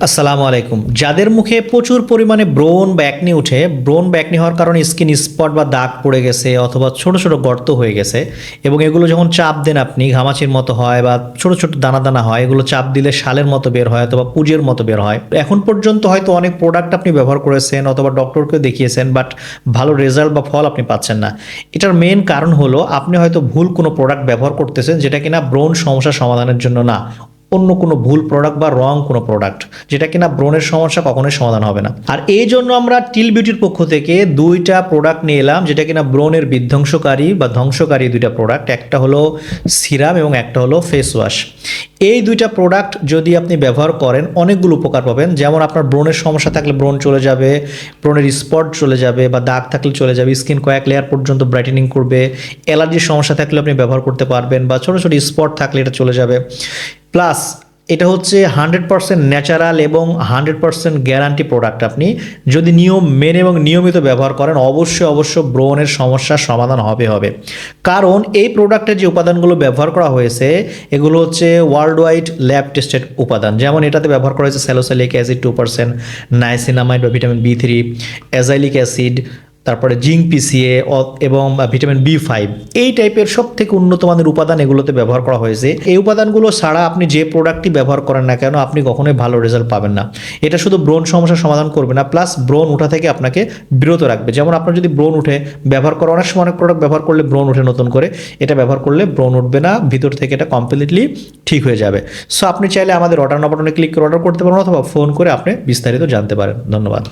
আসসালামু আলাইকুম। যাদের মুখে প্রচুর পরিমাণে ব্রণ বা একনি উঠে, ব্রণ বা একনি হওয়ার কারণে স্কিন স্পট বা দাগ পড়ে গেছে অথবা ছোট ছোট গর্ত হয়ে গেছে এবং এগুলো যখন চাপ দেন আপনি ঘামাচির মতো হয় বা ছোট ছোট দানা দানা হয়, এগুলো চাপ দিলে শালের মতো বের হয় অথবা পুজের মতো বের হয়। এখন পর্যন্ত হয়তো অনেক প্রোডাক্ট আপনি ব্যবহার করেছেন অথবা ডক্টরকে দেখিয়েছেন, বাট ভালো রেজাল্ট বা ফল আপনি পাচ্ছেন না। এটার মেন কারণ হলো আপনি হয়তো ভুল কোনো প্রোডাক্ট ব্যবহার করতেছেন, যেটা কিনা ব্রণ সমস্যা সমাধানের জন্য না, অন্য কোনো ভুল প্রোডাক্ট বা রং কোনো প্রোডাক্ট, যেটা কিনা ব্রণের সমস্যা কখনোই সমাধান হবে না। আর এই জন্য আমরা টিল বিউটির পক্ষ থেকে দুইটা প্রোডাক্ট নিয়ে এলাম, যেটা কিনা ব্রণের বিধ্বংসকারী বা ধ্বংসকারী দুইটা প্রোডাক্ট। একটা হলো সিরাম এবং একটা হলো ফেস ওয়াশ। এই দুইটা প্রোডাক্ট যদি আপনি ব্যবহার করেন অনেকগুলো উপকার পাবেন। যেমন আপনার ব্রণের সমস্যা থাকলে ব্রণ চলে যাবে, ব্রণের স্পট চলে যাবে বা দাগ থাকলে চলে যাবে, স্কিন কয়েক লেয়ার পর্যন্ত ব্রাইটেনিং করবে। অ্যালার্জির সমস্যা থাকলে আপনি ব্যবহার করতে পারবেন, বা ছোটো ছোটো স্পট থাকলে এটা চলে যাবে। প্লাস এটা হচ্ছে 100% ন্যাচারাল এবং 100% গ্যারান্টি প্রোডাক্ট। আপনি যদি নিয়ম মেনে এবং নিয়মিত ব্যবহার করেন অবশ্যই ব্রণের সমস্যার সমাধান হবে। কারণ এই প্রোডাক্টের যে উপাদানগুলো ব্যবহার করা হয়েছে এগুলো হচ্ছে ওয়ার্ল্ড ওয়াইড ল্যাব টেস্টেড উপাদান। যেমন এটাতে ব্যবহার করা হয়েছে স্যালোসাইলিক অ্যাসিড 2%, নাইসিনামাইড বা ভিটামিন B3, অ্যাজাইলিক অ্যাসিড, তারপরে জিঙ্ক পিসিএ এবং ভিটামিন B5, এই টাইপের সব থেকে উন্নত মানের উপাদান এগুলোতে ব্যবহার করা হয়েছে। এই উপাদানগুলো ছাড়া আপনি যে প্রোডাক্টই ব্যবহার করেন না কেন আপনি কখনোই ভালো রেজাল্ট পাবেন না। এটা শুধু ব্রণ সমস্যার সমাধান করবে না, প্লাস ব্রণ ওঠা থেকে আপনাকে বিরত রাখবে। যেমন আপনার যদি ব্রণ উঠে, ব্যবহার করা অনেক সময় অনেক প্রোডাক্ট ব্যবহার করলে ব্রণ উঠে নতুন করে, এটা ব্যবহার করলে ব্রণ উঠবে না, ভিতর থেকে এটা কমপ্লিটলি ঠিক হয়ে যাবে। সো আপনি চাইলে আমাদের অর্ডার বাটনে ক্লিক করে অর্ডার করতে পারেন অথবা ফোন করে আপনি বিস্তারিত জানতে পারেন। ধন্যবাদ।